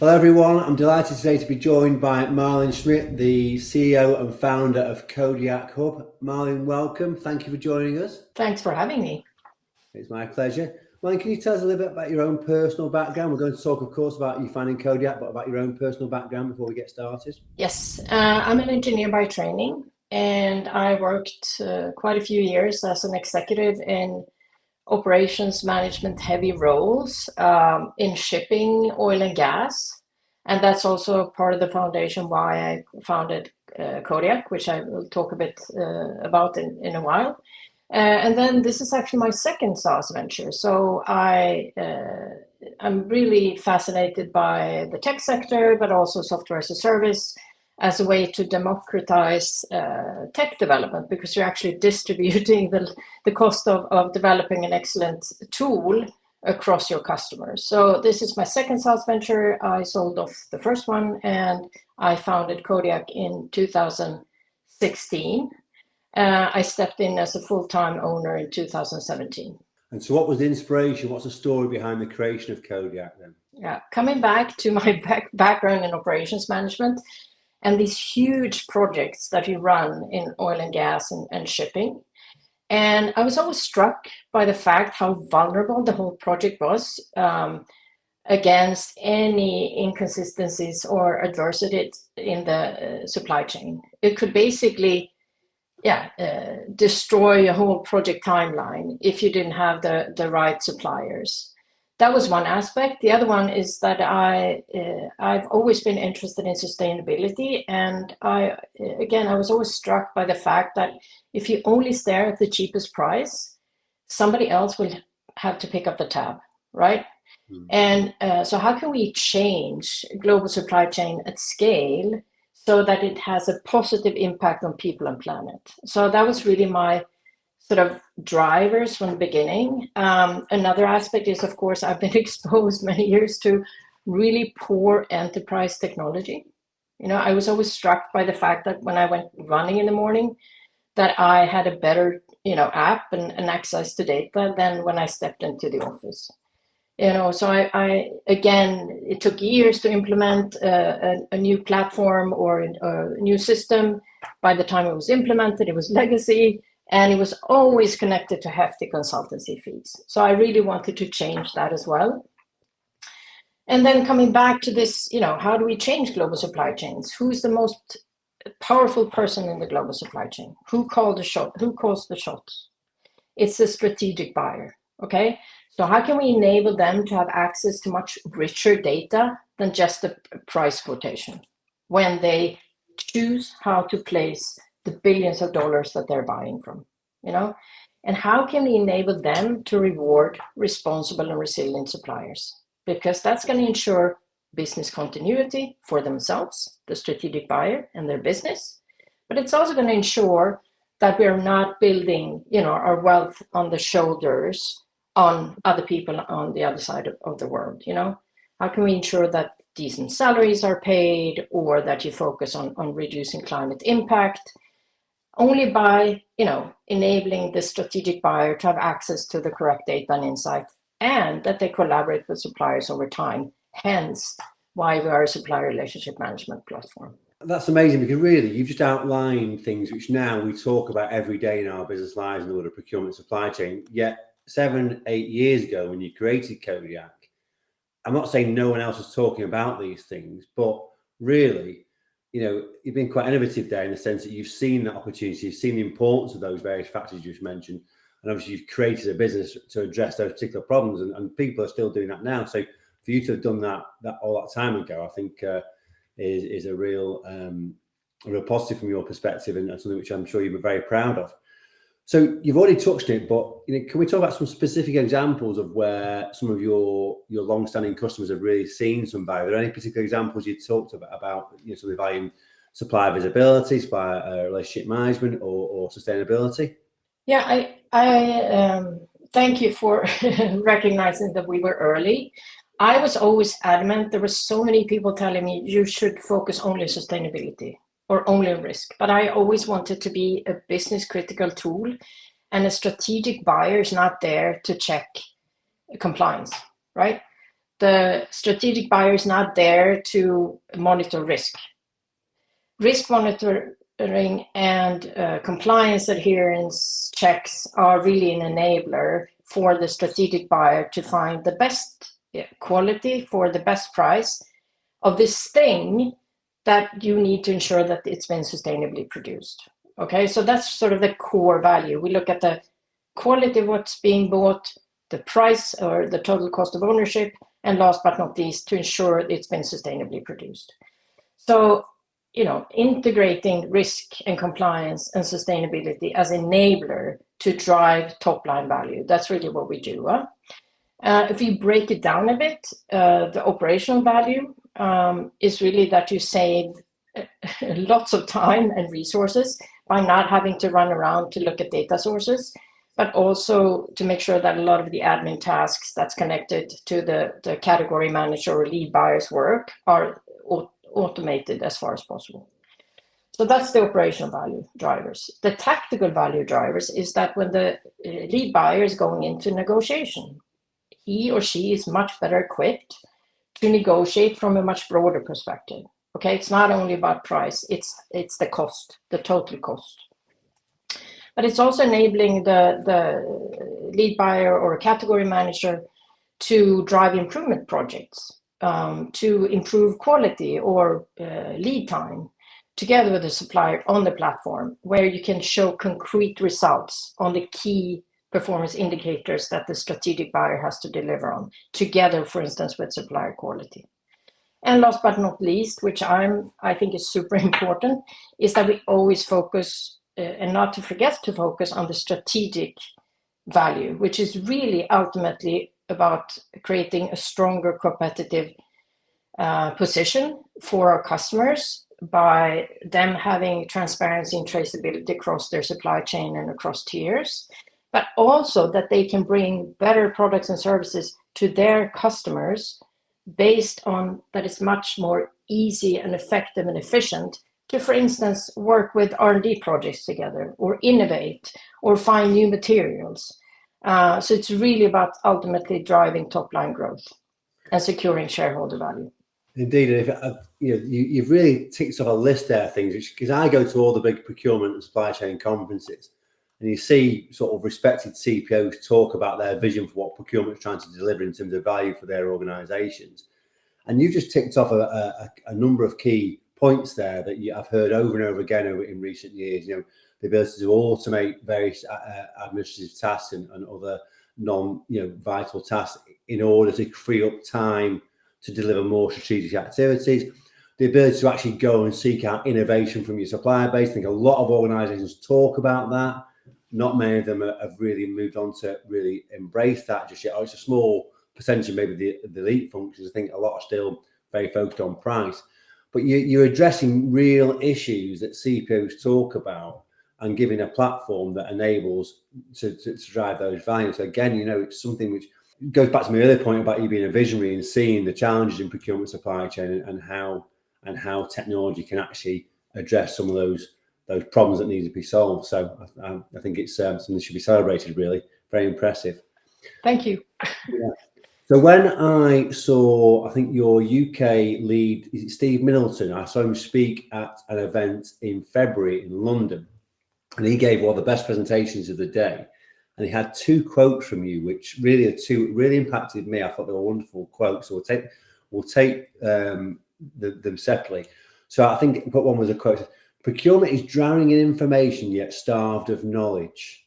Hello everyone, I'm delighted today to be joined by Malin Schmidt, the CEO and founder of Kodiak Hub. Malin, welcome. Thank you for joining us. Thanks for having me. It's my pleasure. Malin, can you tell us a little bit about your own personal background? We're going to talk, of course, about you founding Kodiak, but about your own personal background before we get started. Yes, I'm an engineer by training, and I worked quite a few years as an executive in operations management heavy roles in shipping, oil and gas. And that's also part of the foundation why I founded Kodiak, which I will talk a bit about in a while. And then this is actually my second SaaS venture. So I'm really fascinated by the tech sector, but also software as a service as a way to democratize tech development, because you're actually distributing the cost of developing an excellent tool across your customers. So this is my second SaaS venture. I sold off the first one and I founded Kodiak in 2016. I stepped in as a full-time owner in 2017. And so what was the inspiration? What's the story behind the creation of Kodiak then? Yeah, coming back to my background in operations management and these huge projects that you run in oil and gas and shipping. And I was always struck by the fact how vulnerable the whole project was against any inconsistencies or adversity in the supply chain. It could basically destroy a whole project timeline if you didn't have the right suppliers. That was one aspect. The other one is that I've always been interested in sustainability, and I was always struck by the fact that if you only stare at the cheapest price, somebody else will have to pick up the tab, right? And so how can we change global supply chain at scale so that it has a positive impact on people and planet? So that was really my sort of drivers from the beginning. Another aspect is, of course, I've been exposed many years to really poor enterprise technology. You know, I was always struck by the fact that when I went running in the morning, that I had a better, app and access to data than when I stepped into the office. So it took years to implement a new platform or a new system. By the time it was implemented, it was legacy, and it was always connected to hefty consultancy fees. So I really wanted to change that as well. And then coming back to this, how do we change global supply chains? Who's the most powerful person in the global supply chain? Who calls the shots? It's the strategic buyer, okay? So how can we enable them to have access to much richer data than just the price quotation when they choose how to place the billions of dollars that they're buying from, And how can we enable them to reward responsible and resilient suppliers? Because that's going to ensure business continuity for themselves, the strategic buyer and their business. But it's also going to ensure that we're not building, our wealth on the shoulders on other people on the other side of the world. How can we ensure that decent salaries are paid, or that you focus on reducing climate impact? Only by enabling the strategic buyer to have access to the correct data and insight, and that they collaborate with suppliers over time. Hence why we are a supplier relationship management platform. That's amazing, because really you've just outlined things which now we talk about every day in our business lives in the world of procurement supply chain. Yet 7-8 years ago when you created Kodiak, I'm not saying no one else was talking about these things, but really, you've been quite innovative there in the sense that you've seen that opportunity, you've seen the importance of those various factors you just mentioned, and obviously you've created a business to address those particular problems, and people are still doing that now. So for you to have done that all that time ago, I think is a real positive from your perspective, and something which I'm sure you were very proud of. So you've already touched it, but can we talk about some specific examples of where some of your long-standing customers have really seen some value? Are there any particular examples you talked about some of the value in supplier visibility, supplier relationship management, or sustainability? Yeah, I thank you for recognizing that we were early. I was always adamant. There were so many people telling me you should focus only on sustainability or only on risk. But I always wanted to be a business critical tool, and a strategic buyer is not there to check compliance, right? the strategic buyer is not there to monitor risk. Risk monitoring and compliance adherence checks are really an enabler for the strategic buyer to find the best quality for the best price of this thing that you need to ensure that it's been sustainably produced. Okay, so that's sort of the core value. We look at the quality of what's being bought, the price or the total cost of ownership, and last but not least, to ensure it's been sustainably produced. So, integrating risk and compliance and sustainability as enabler to drive top line value. That's really what we do. If you break it down a bit, the operational value is really that you save lots of time and resources by not having to run around to look at data sources, but also to make sure that a lot of the admin tasks that's connected to the category manager or lead buyer's work are automated as far as possible. So that's the operational value drivers. The tactical value drivers is that when the lead buyer is going into negotiation, he or she is much better equipped to negotiate from a much broader perspective. Okay, it's not only about price, it's the cost, the total cost. But it's also enabling the lead buyer or a category manager to drive improvement projects, to improve quality or lead time together with the supplier on the platform, where you can show concrete results on the key performance indicators that the strategic buyer has to deliver on, together, for instance, with supplier quality. And last but not least, which I think is super important, is that we always focus and not to forget to focus on the strategic value, which is really ultimately about creating a stronger competitive position for our customers by them having transparency and traceability across their supply chain and across tiers, but also that they can bring better products and services to their customers based on that it's much more easy and effective and efficient to, for instance, work with R&D projects together or innovate or find new materials. So it's really about ultimately driving top line growth and securing shareholder value. Indeed, you've really ticked off a list there of things, because I go to all the big procurement and supply chain conferences, and you see sort of respected CPOs talk about their vision for what procurement is trying to deliver in terms of value for their organisations. And you just ticked off a number of key points there that I've heard over and over again in recent years. The ability to automate various administrative tasks and other vital tasks in order to free up time to deliver more strategic activities. The ability to actually go and seek out innovation from your supplier base. I think a lot of organisations talk about that. Not many of them have really moved on to really embrace that just yet. It's a small percentage of maybe the elite functions. I think a lot are still very focused on price. But you're addressing real issues that CPOs talk about and giving a platform that enables to drive those values. So again, it's something which goes back to my earlier point about you being a visionary and seeing the challenges in procurement supply chain and how technology can actually address some of those problems that need to be solved. So I think it's something that should be celebrated, really. Very impressive. Thank you. Yeah. So when I saw, I think your UK lead, is it Steve Middleton? I saw him speak at an event in February in London, and he gave one of the best presentations of the day. And he had two quotes from you, which really impacted me. I thought they were wonderful quotes. So we'll take them separately. So I think one was a quote: "Procurement is drowning in information, yet starved of knowledge."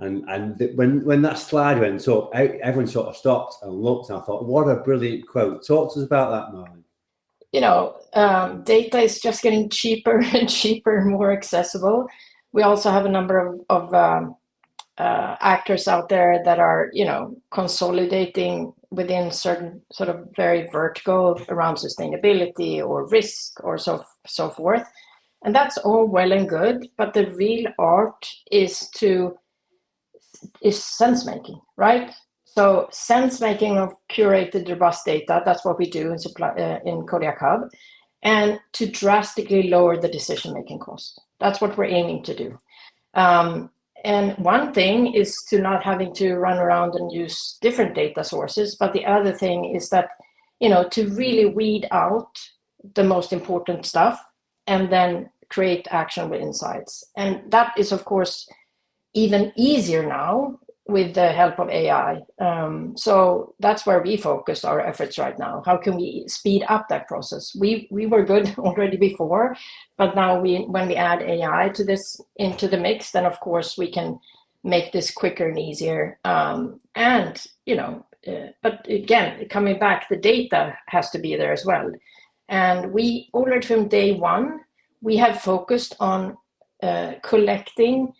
And when that slide went up, everyone sort of stopped and looked, and I thought, what a brilliant quote. Talk to us about that, Malin. Data is just getting cheaper and cheaper and more accessible. We also have a number of actors out there that are, consolidating within certain sort of very vertical around sustainability or risk or so forth. And that's all well and good, but the real art is sense making, right? So sense making of curated robust data, that's what we do in Kodiak Hub, and to drastically lower the decision-making cost. That's what we're aiming to do. And one thing is to not having to run around and use different data sources, but the other thing is that to really weed out the most important stuff and then create actionable insights. And that is, of course, even easier now with the help of AI. So that's where we focus our efforts right now. How can we speed up that process? We were good already before, but now when we add AI into the mix, then of course we can make this quicker and easier. But again, coming back, the data has to be there as well. And we already from day one, we have focused on collecting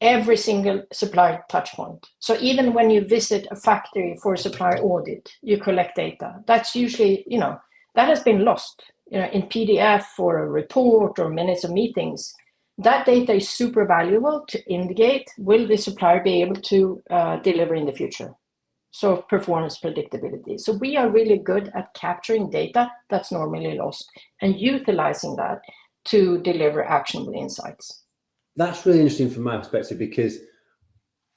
every single supplier touch point. So even when you visit a factory for a supplier audit, you collect data. That's usually, that has been lost, in PDF or a report or minutes of meetings. That data is super valuable to indicate, will the supplier be able to deliver in the future? So performance predictability. So we are really good at capturing data that's normally lost and utilizing that to deliver actionable insights. That's really interesting from my perspective, because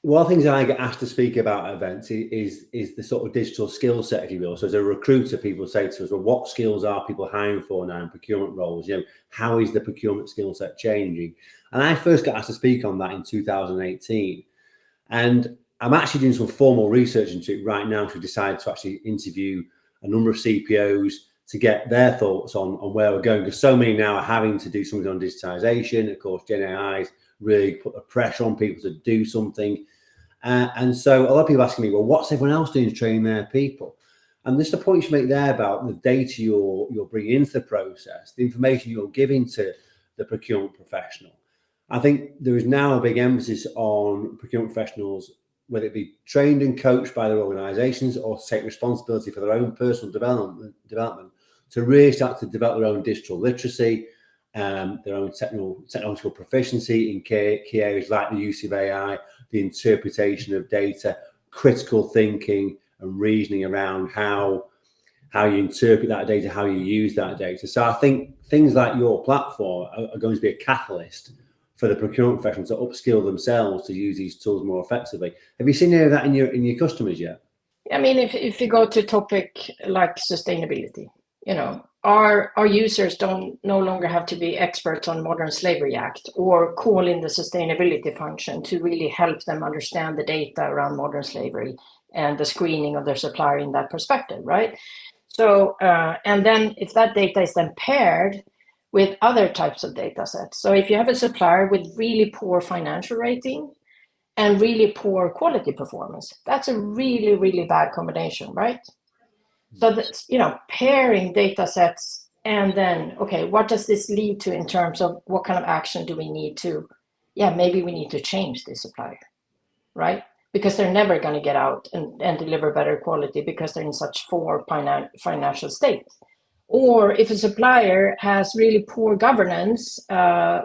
one of the things I get asked to speak about at events is the sort of digital skill set, if you will. So as a recruiter, people say to us, well, what skills are people hiring for now in procurement roles? How is the procurement skill set changing? And I first got asked to speak on that in 2018. And I'm actually doing some formal research into it right now to decide to actually interview a number of CPOs to get their thoughts on where we're going, because so many now are having to do something on digitization. Of course, Gen AI's really put the pressure on people to do something. And so a lot of people asking me, well, what's everyone else doing to train their people? And this is the point you make there about the data you're bringing into the process, the information you're giving to the procurement professional. I think there is now a big emphasis on procurement professionals, whether it be trained and coached by their organizations or to take responsibility for their own personal development, to really start to develop their own digital literacy, their own technological proficiency in key areas like the use of AI, the interpretation of data, critical thinking and reasoning around how you interpret that data, how you use that data. So I think things like your platform are going to be a catalyst for the procurement professional to upskill themselves to use these tools more effectively. Have you seen any of that in your customers yet? I mean, if you go to a topic like sustainability, our users no longer have to be experts on Modern Slavery Act or call in the sustainability function to really help them understand the data around modern slavery and the screening of their supplier in that perspective, right? So, and then if that data is then paired with other types of data sets. So if you have a supplier with really poor financial rating and really poor quality performance, that's a really, really bad combination, right? So that's, pairing data sets and then, okay, what does this lead to in terms of what kind of action do we need to, maybe we need to change the supplier, right? Because they're never going to get out and deliver better quality because they're in such poor financial state. Or if a supplier has really poor governance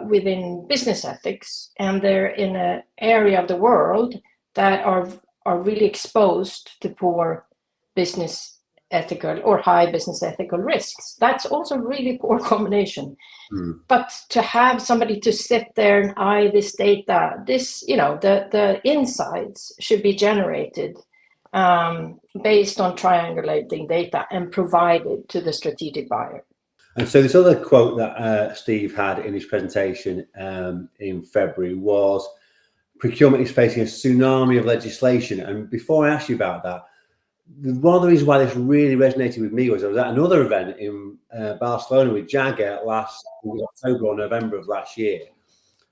within business ethics and they're in an area of the world that are really exposed to poor business ethical or high business ethical risks, that's also really poor combination. But to have somebody to sit there and eye this data, the insights should be generated based on triangulating data and provided to the strategic buyer. And so this other quote that Steve had in his presentation in February was, procurement is facing a tsunami of legislation. And before I ask you about that, one of the reasons why this really resonated with me was I was at another event in Barcelona with Jagger last October or November of last year.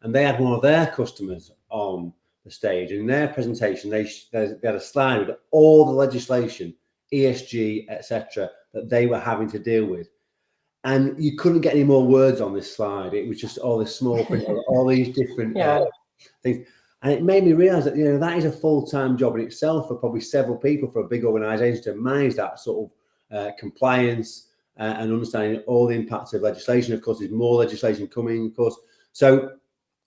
And they had one of their customers on the stage. And in their presentation, they had a slide with all the legislation, ESG, etc., that they were having to deal with. And you couldn't get any more words on this slide. It was just all this small print, all these different things. And it made me realize that, that is a full-time job in itself for probably several people for a big organization to manage that sort of compliance and understanding all the impacts of legislation. Of course, there's more legislation coming, of course. So,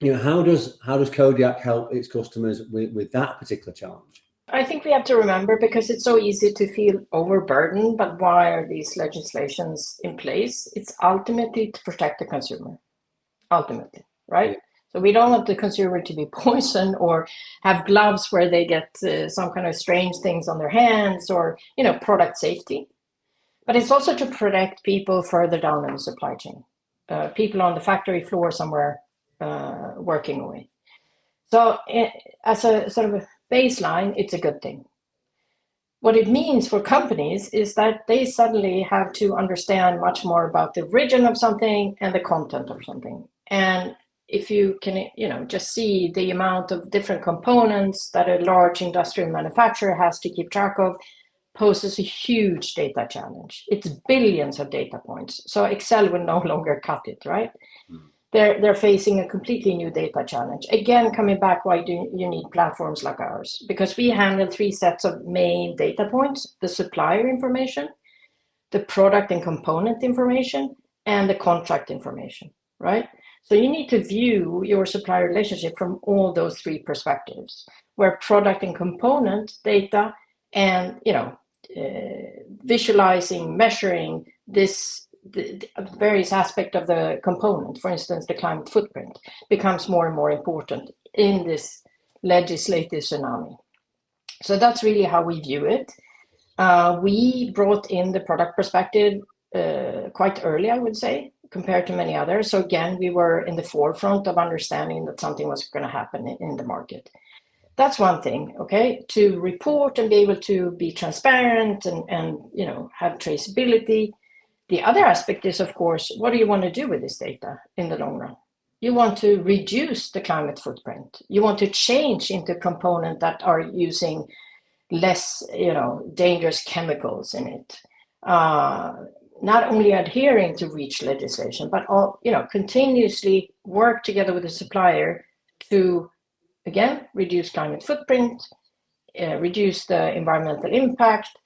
how does Kodiak help its customers with that particular challenge? I think we have to remember, because it's so easy to feel overburdened, but why are these legislations in place? It's ultimately to protect the consumer, ultimately, right? Yeah. So we don't want the consumer to be poisoned or have gloves where they get some kind of strange things on their hands, or, product safety. But it's also to protect people further down in the supply chain, people on the factory floor somewhere working away. So as a sort of a baseline, it's a good thing. What it means for companies is that they suddenly have to understand much more about the origin of something and the content of something. And if you can, just see the amount of different components that a large industrial manufacturer has to keep track of, poses a huge data challenge. It's billions of data points. So Excel will no longer cut it, right? They're facing a completely new data challenge. Again, coming back, why do you need platforms like ours? Because we handle 3 sets of main data points: the supplier information, the product and component information, and the contract information, right? So you need to view your supplier relationship from all those 3 perspectives, where product and component data and, visualizing, measuring the various aspects of the component, for instance, the climate footprint, becomes more and more important in this legislative tsunami. So that's really how we view it. We brought in the product perspective quite early, I would say, compared to many others. So again, we were in the forefront of understanding that something was going to happen in the market. That's one thing, okay? To report and be able to be transparent and have traceability. The other aspect is, of course, what do you want to do with this data in the long run? You want to reduce the climate footprint. You want to change into components that are using less, dangerous chemicals in it. Not only adhering to REACH legislation, but continuously work together with the supplier to, again, reduce climate footprint, reduce the environmental impact.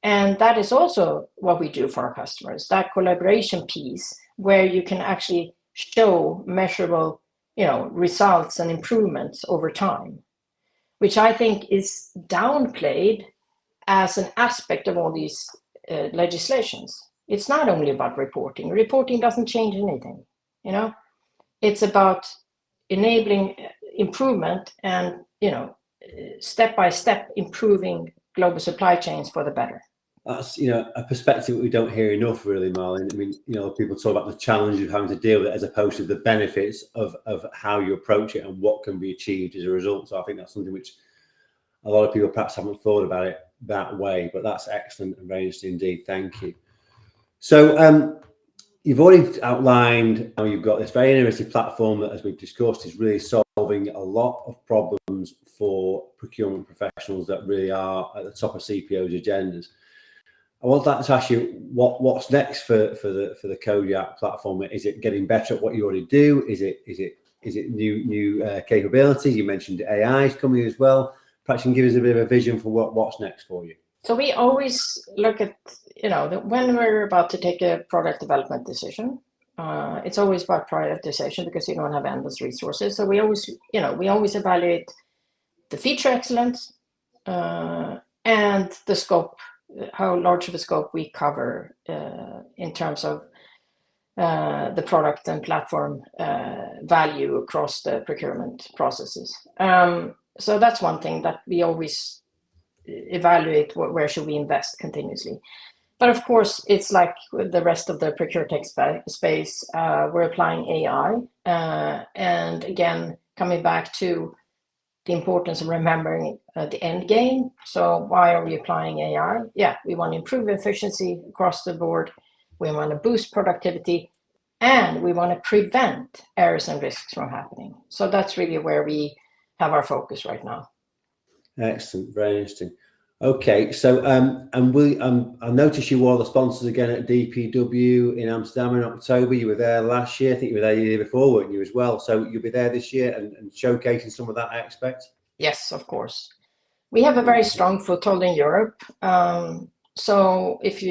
And that is also what we do for our customers, that collaboration piece where you can actually show measurable, results and improvements over time, which I think is downplayed as an aspect of all these legislations. It's not only about reporting. Reporting doesn't change anything, It's about enabling improvement and, step by step improving global supply chains for the better. That's, a perspective that we don't hear enough, really, Malin. I mean, people talk about the challenge of having to deal with it as opposed to the benefits of how you approach it and what can be achieved as a result. So I think that's something which a lot of people perhaps haven't thought about it that way, but that's excellent and very interesting indeed. Thank you. So you've already outlined how you've got this very innovative platform that, as we've discussed, is really solving a lot of problems for procurement professionals that really are at the top of CPO's agendas. I would like to ask you what's next for the Kodiak platform. Is it getting better at what you already do? Is it new capabilities? You mentioned AI is coming as well. Perhaps you can give us a bit of a vision for what's next for you. So we always look at when we're about to take a product development decision. It's always about prioritization because you don't have endless resources. So we always evaluate the feature excellence and the scope. How large of a scope we cover in terms of the product and platform value across the procurement processes. So that's one thing that we always evaluate, where should we invest continuously. But of course, it's like with the rest of the ProcureTech space, we're applying AI. And again, coming back to the importance of remembering the end game. So why are we applying AI? Yeah, we want to improve efficiency across the board. We want to boost productivity, and we want to prevent errors and risks from happening. So that's really where we have our focus right now. Excellent, very interesting. Okay, so I noticed you were the sponsors again at DPW in Amsterdam in October. You were there last year. I think you were there the year before, weren't you, as well? So you'll be there this year and showcasing some of that, I expect? Yes, of course. We have a very strong foothold in Europe. So if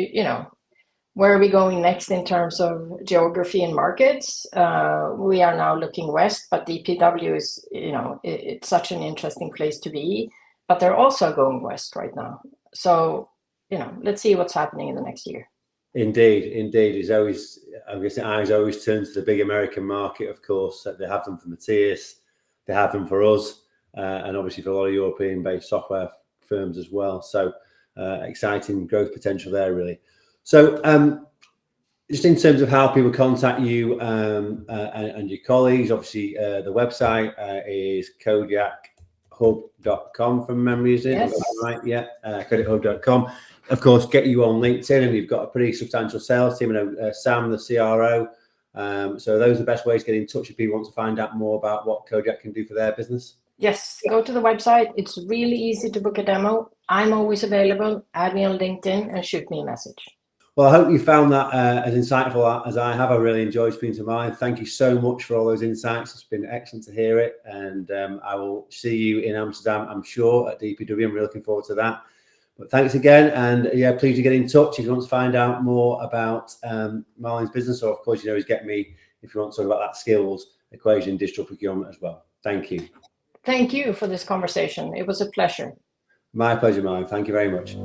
where are we going next in terms of geography and markets? We are now looking west, but DPW is, it's such an interesting place to be. But they're also going west right now. So, let's see what's happening in the next year. Indeed. It's always, I guess, eyes always turn to the big American market, of course. They have them for Matthias, they have them for us, and obviously for a lot of European-based software firms as well. So exciting growth potential there, really. So just in terms of how people contact you and your colleagues, obviously the website is kodiakhub.com from memory, is it? Yes. Right, yeah, kodiakhub.com. Of course, get you on LinkedIn, and you've got a pretty substantial sales team. And Sam, the CRO. So those are the best ways to get in touch if people want to find out more about what Kodiak can do for their business. Yes, go to the website. It's really easy to book a demo. I'm always available. Add me on LinkedIn and shoot me a message. Well, I hope you found that as insightful as I have. I really enjoyed speaking to Malin. Thank you so much for all those insights. It's been excellent to hear it. And I will see you in Amsterdam, I'm sure, at DPW. I'm really looking forward to that. But thanks again. And yeah, please do get in touch if you want to find out more about Malin's business. Or, of course, you know, he's get me if you want to talk about that skills equation, digital procurement as well. Thank you. Thank you for this conversation. It was a pleasure. My pleasure, Malin. Thank you very much.